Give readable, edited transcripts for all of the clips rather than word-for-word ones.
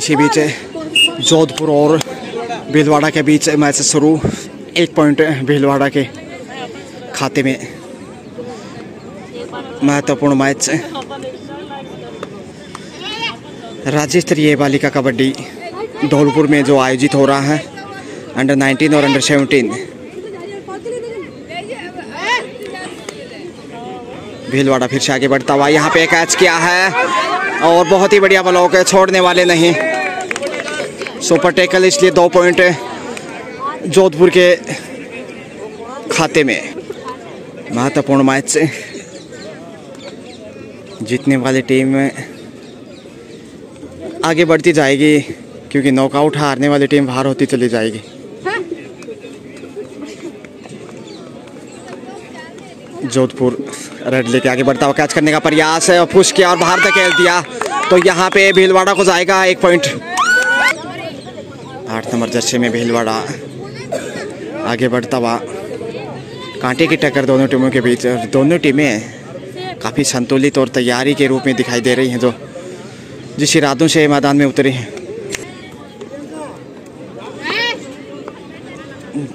Match के बीच जोधपुर और भीलवाड़ा के बीच मैच शुरू। 1 पॉइंट भीलवाड़ा के खाते में। महत्वपूर्ण मैच राज्य स्तरीय बालिका कबड्डी धौलपुर में जो आयोजित हो रहा है, अंडर 19 और अंडर 17। भीलवाड़ा फिर से आगे बढ़ता हुआ यहाँ पे कैच किया है और बहुत ही बढ़िया ब्लॉक है, छोड़ने वाले नहीं। सुपर टैकल, इसलिए 2 पॉइंट जोधपुर के खाते में। महत्वपूर्ण मैच, जीतने वाली टीम आगे बढ़ती जाएगी क्योंकि नॉकआउट हारने वाली टीम बाहर होती चली जाएगी। जोधपुर रेड लेके आगे बढ़ता हुआ कैच करने का प्रयास है और पुश किया और बाहर धकेल दिया, तो यहाँ पे भीलवाड़ा को जाएगा 1 पॉइंट। 8 नंबर जर्सी में भीलवाड़ा आगे बढ़ता हुआ। कांटे की टक्कर दोनों टीमों के बीच। दोनों टीमें काफ़ी संतुलित और तैयारी के रूप में दिखाई दे रही हैं, जो जिस इरादों से मैदान में उतरी हैं।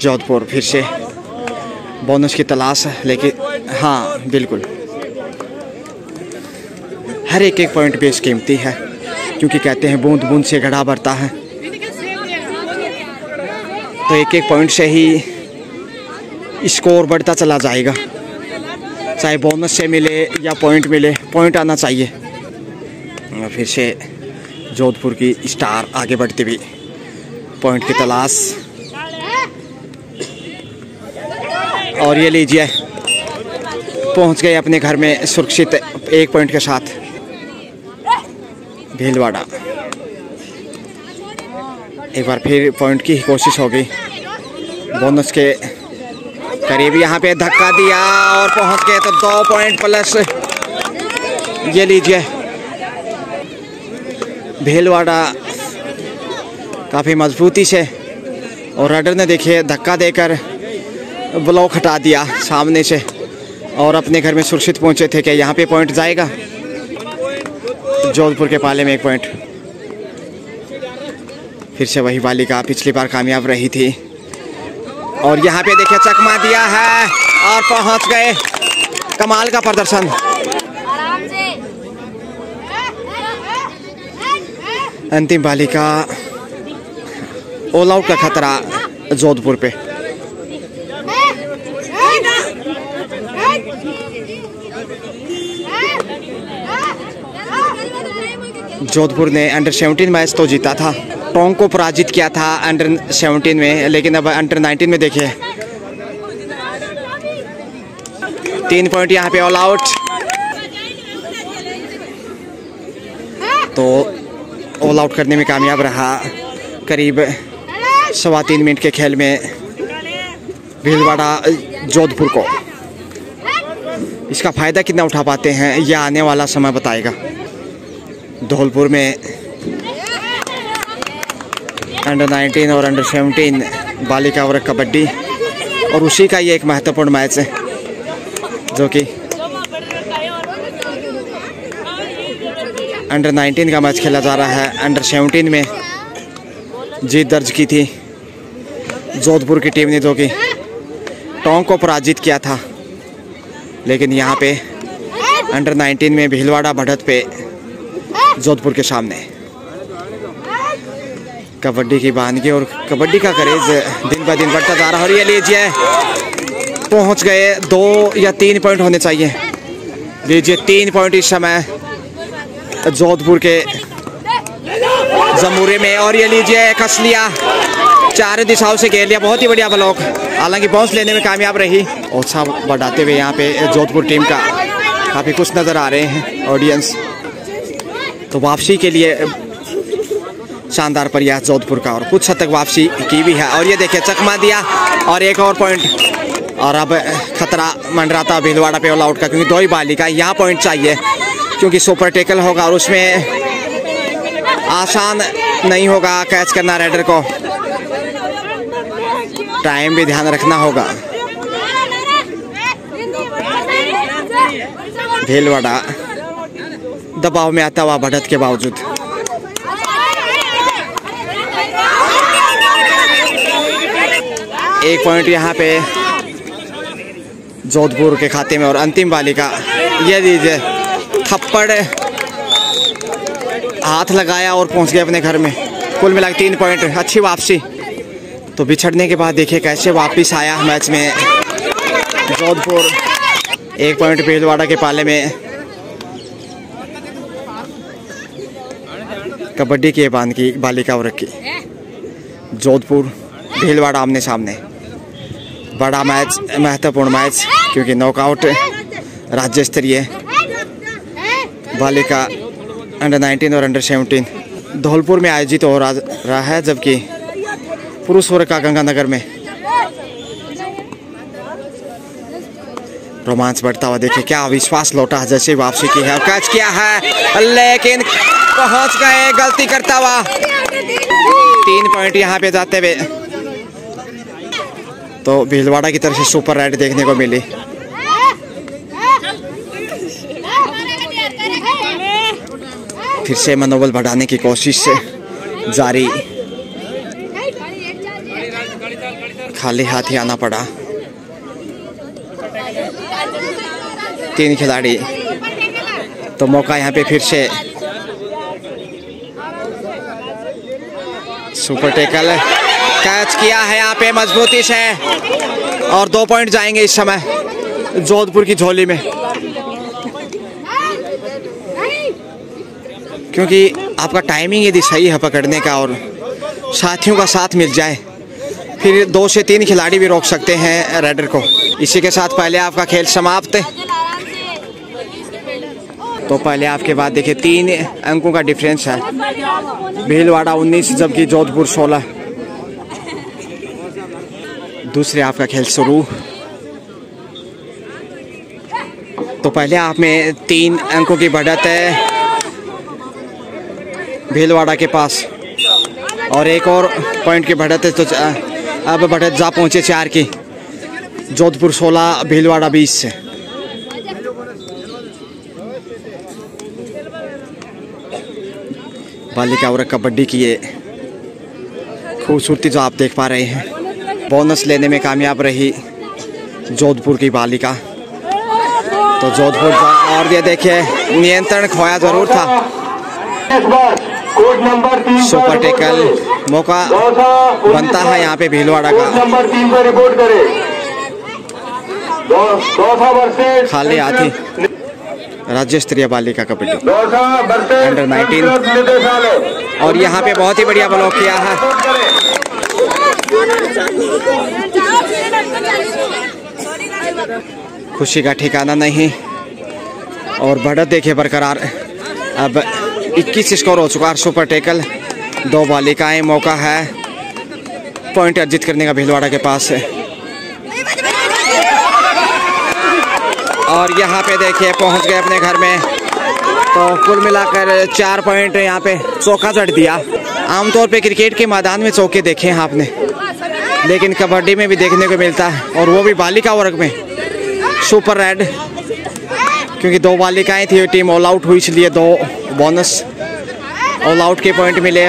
जोधपुर फिर से बोनस की तलाश है, लेकिन हाँ बिल्कुल हर एक पॉइंट बेशकीमती है, क्योंकि कहते हैं बूंद बूंद से घड़ा भरता है। तो 1 पॉइंट से ही स्कोर बढ़ता चला जाएगा, चाहे बोनस से मिले या पॉइंट मिले, पॉइंट आना चाहिए। फिर से जोधपुर की स्टार आगे बढ़ती हुई पॉइंट की तलाश, और ये लीजिए पहुंच गए अपने घर में सुरक्षित 1 पॉइंट के साथ भीलवाड़ा। एक बार फिर पॉइंट की कोशिश होगी, बोनस के करीब यहाँ पे धक्का दिया और पहुंच गए, तो 2 पॉइंट प्लस। ये लीजिए भीलवाड़ा काफ़ी मजबूती से, और राइडर ने देखिए धक्का देकर ब्लॉक हटा दिया सामने से और अपने घर में सुरक्षित पहुंचे थे कि यहाँ पे पॉइंट जाएगा। जोधपुर के पाले में 1 पॉइंट। फिर से वही बालिका पिछली बार कामयाब रही थी, और यहाँ पे देखिए चकमा दिया है और पहुंच गए। कमाल का प्रदर्शन। अंतिम बालिका ऑल आउट का खतरा जोधपुर पे। जोधपुर ने अंडर 17 मैच तो जीता था, टोंग को पराजित किया था अंडर 17 में, लेकिन अब अंडर 19 में देखिए 3 पॉइंट यहाँ पे ऑल आउट। तो ऑल आउट करने में कामयाब रहा। करीब 3.25 मिनट के खेल में भीलवाड़ा जोधपुर को। इसका फायदा कितना उठा पाते हैं यह आने वाला समय बताएगा। धौलपुर में अंडर 19 और अंडर 17 बालिका वर्ग कबड्डी, और उसी का ये एक महत्वपूर्ण मैच है, जो कि अंडर 19 का मैच खेला जा रहा है। अंडर 17 में जीत दर्ज की थी जोधपुर की टीम ने, जो कि टोंग को पराजित किया था, लेकिन यहाँ पे अंडर 19 में भीलवाड़ा बढ़त पे जोधपुर के सामने। कबड्डी की बानगी और कबड्डी का करेज दिन ब दिन बढ़ता जा रहा है, और ये लीजिए पहुंच गए। 2 या 3 पॉइंट होने चाहिए। लीजिए 3 पॉइंट इस समय जोधपुर के जमूरे में, और ये लीजिए कस लिया, चारों दिशाओं से घेर लिया। बहुत ही बढ़िया ब्लॉक, हालांकि बाउंस लेने में कामयाब रही। उत्साह बढ़ाते हुए यहाँ पे जोधपुर टीम का काफ़ी कुछ नज़र आ रहे हैं ऑडियंस। तो वापसी के लिए शानदार प्रयास जोधपुर का, और कुछ हद तक वापसी की भी है। और ये देखिए चकमा दिया और 1 और पॉइंट, और अब खतरा मंडराता भीलवाड़ा पे ऑल आउट का, क्योंकि 2 ही बालिका यहाँ पॉइंट चाहिए, क्योंकि सुपर टैकल होगा और उसमें आसान नहीं होगा कैच करना। राइडर को टाइम भी ध्यान रखना होगा। भीलवाड़ा दबाव में आता हुआ बढ़त के बावजूद 1 पॉइंट यहाँ पे जोधपुर के खाते में। और अंतिम बालिका ये दीजिए थप्पड़, हाथ लगाया और पहुंच गए अपने घर में। कुल मिला 3 पॉइंट, अच्छी वापसी। तो बिछड़ने के बाद देखिए कैसे वापस आया मैच में जोधपुर। 1 पॉइंट भीलवाड़ा के पाले में। कबड्डी के बांध की बालिका वर्ग की जोधपुर भीलवाड़ा आमने सामने। बड़ा मैच, महत्वपूर्ण मैच, क्योंकि नॉकआउट राज्य स्तरीय बालिका अंडर 19 और अंडर 17 धौलपुर में आयोजित हो रहा है, जबकि पुरुष वर्ग का गंगानगर में। रोमांच बढ़ता हुआ देखिए, क्या विश्वास लौटा जैसे वापसी की है। कैच किया है लेकिन पहुंच गए गलती करता हुआ। 3 पॉइंट यहाँ पे जाते हुए तो भीलवाड़ा की तरफ से सुपर राइड देखने को मिली। फिर से मनोबल बढ़ाने की कोशिश जारी, खाली हाथ ही आना पड़ा। 3 खिलाड़ी, तो मौका यहाँ पे फिर से सुपर टैकल, कैच किया है यहाँ पे मजबूती से और 2 पॉइंट जाएंगे इस समय जोधपुर की झोली में। क्योंकि आपका टाइमिंग यदि सही है पकड़ने का और साथियों का साथ मिल जाए, फिर 2 से 3 खिलाड़ी भी रोक सकते हैं राइडर को। इसी के साथ पहले आपका खेल समाप्त। तो पहले आपके बाद देखिए 3 अंकों का डिफरेंस है। भीलवाड़ा 19 जबकि जोधपुर 16। दूसरे आपका खेल शुरू। तो पहले आप में 3 अंकों की बढ़त है भीलवाड़ा के पास और 1 और पॉइंट की बढ़त है। तो अब बढ़त जा पहुंचे 4 की। जोधपुर 16 भीलवाड़ा 20 से। बालिका और कबड्डी की ये खूबसूरती जो आप देख पा रहे हैं। बोनस लेने में कामयाब रही जोधपुर की बालिका। तो जोधपुर और ये देखिए नियंत्रण खोया जरूर था। सुपर टैकल, मौका बनता है यहाँ पे भीलवाड़ा का। नंबर 3 पर रिपोर्ट करें। खाली हाथी राज्य स्तरीय बालिका कबड्डी अंडर 19। और यहाँ पे बहुत ही बढ़िया ब्लॉक किया है। खुशी का ठिकाना नहीं और बढ़त देखिए बरकरार। अब 21 स्कोर हो चुका है। सुपर टैकल, 2 बालिकाएं, मौका है पॉइंट अर्जित करने का भीलवाड़ा के पास है। और यहाँ पे देखिए पहुँच गए अपने घर में। तो कुल मिलाकर 4 पॉइंट यहाँ पे चौका जड़ दिया। आमतौर पे क्रिकेट के मैदान में चौके देखे हैं आपने, लेकिन कबड्डी में भी देखने को मिलता है और वो भी बालिका वर्ग में। सुपर रेड, क्योंकि 2 बालिकाएं थी, टीम ऑल आउट हुई, इसलिए 2 बोनस ऑल आउट के पॉइंट मिले।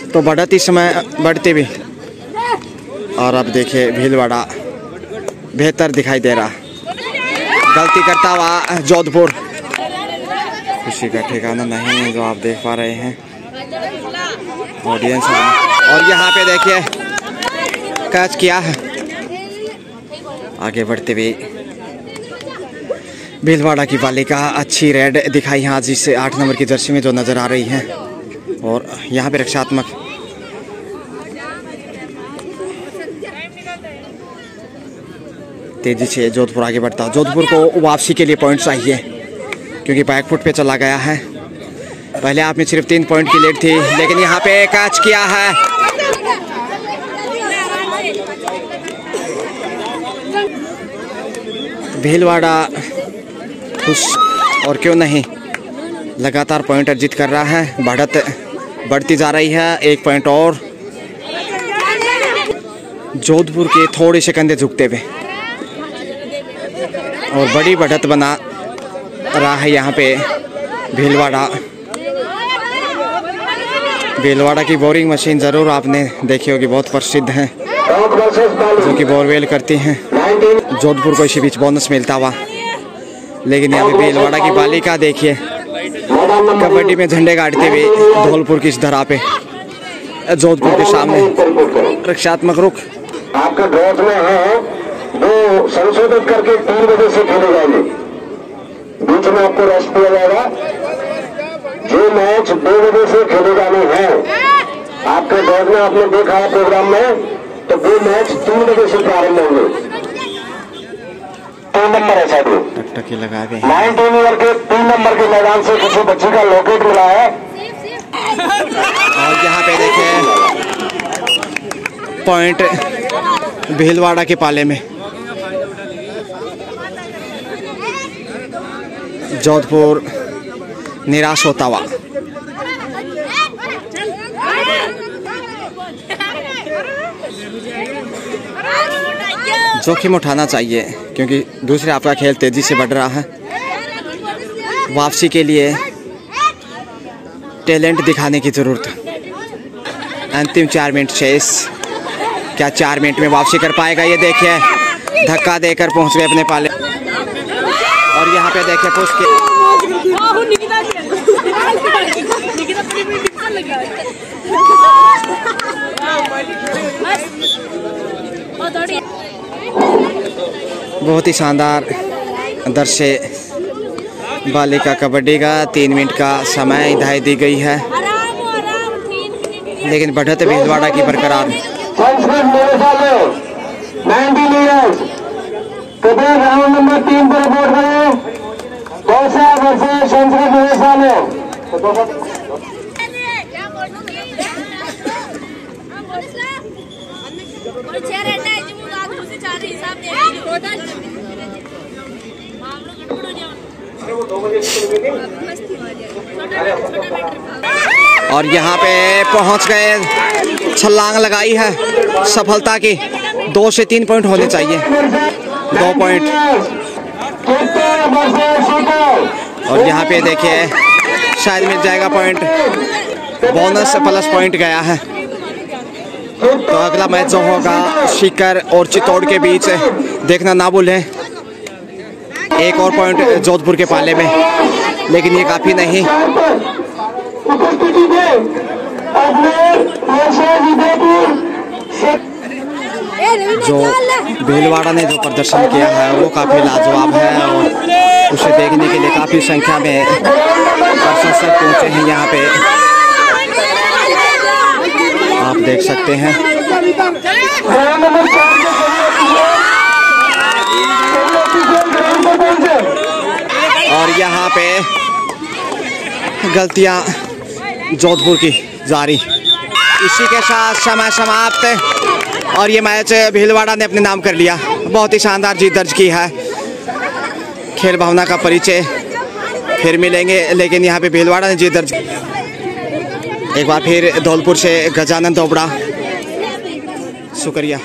तो बढ़त इस समय बढ़ते भी। और अब देखिए भीलवाड़ा बेहतर दिखाई दे रहा। गलती करता हुआ जोधपुर। खुशी का ठिकाना नहीं है जो आप देख पा रहे हैं ऑडियंस। और यहाँ पे देखिए कैच किया है। आगे बढ़ते हुए भीलवाड़ा की बालिका अच्छी रेड दिखाई यहाँ, जिससे 8 नंबर की जर्सी में जो नज़र आ रही है। और यहाँ पे रक्षात्मक तेजी से जोधपुर आगे बढ़ता। जोधपुर को वापसी के लिए पॉइंट चाहिए क्योंकि बैकफुट पे चला गया है। पहले आप में सिर्फ 3 पॉइंट की लीड थी, लेकिन यहाँ पे कैच किया है। भीलवाड़ा खुश और क्यों नहीं, लगातार पॉइंट अर्जित कर रहा है। बढ़त बढ़ती जा रही है। 1 पॉइंट और जोधपुर के थोड़े से कंधे झुकते हुए और बड़ी बढ़त बना रहा है यहाँ पे भीलवाड़ा। भीलवाड़ा की बोरिंग मशीन ज़रूर आपने देखी होगी, बहुत प्रसिद्ध है, जो कि बोरवेल करती हैं। जोधपुर को इसी बीच बोनस मिलता हुआ। लेकिन यहाँ पे भीलवाड़ा की बालिका देखिए कबड्डी में झंडे गाड़ते हुए धौलपुर की इस धरा पे जोधपुर के सामने रक्षात्मक रुख। आपके ड्रॉज में है जो संशोधित करके 3 बजे से खेले जाएंगे, बीच में आपको रेस्ट दिया जाएगा। जो मैच 2 बजे से खेले जाने हैं आपके ड्रॉज में, आपने देखा है प्रोग्राम में, तो वो मैच 3 बजे से प्रारंभ होंगे। 3 नंबर है साहब, टकटकी लगा दे। 19 ईयर के 3 नंबर के मैदान से किसी बच्ची का लॉकेट मिला है। और यहाँ पे देखिए पॉइंट भीलवाड़ा के पाले में। जोधपुर निराश होता हुआ। जोखिम उठाना चाहिए क्योंकि दूसरे आपका खेल तेजी से बढ़ रहा है। वापसी के लिए टैलेंट दिखाने की जरूरत है। अंतिम 4 मिनट शेष, क्या 4 मिनट में वापसी कर पाएगा? ये देखिए धक्का देकर पहुंच गए अपने पाले। और यहाँ पे देखिए पुश के बहुत ही शानदार दृश्य बालिका कबड्डी का। 3 मिनट का समय हिदायत दी गई है, लेकिन बढ़त भीलवाड़ा की बरकरार। राउंड नंबर 3 पर रिपोर्ट करें। और यहाँ पे पहुँच गए, छलांग लगाई है सफलता की। 2 से 3 पॉइंट होने चाहिए, 2 पॉइंट। और यहाँ पे देखिए शायद मिल जाएगा पॉइंट, बोनस प्लस पॉइंट गया है। तो अगला मैच जो होगा सीकर और चित्तौड़ के बीच देखना ना भूलें। एक और पॉइंट जोधपुर के पाले में, लेकिन ये काफ़ी नहीं। जो भीलवाड़ा ने जो प्रदर्शन किया है वो काफ़ी लाजवाब है और उसे देखने के लिए काफ़ी संख्या में दर्शक पहुँचे हैं यहाँ पे, आप देख सकते हैं। और यहाँ पे गलतियाँ जोधपुर की जारी। इसी के साथ समय समाप्त और ये मैच भीलवाड़ा ने अपने नाम कर लिया। बहुत ही शानदार जीत दर्ज की है। खेल भावना का परिचय फिर मिलेंगे, लेकिन यहाँ पे भीलवाड़ा ने जीत दर्ज। एक बार फिर धौलपुर से गजानंद दोबड़ा, शुक्रिया।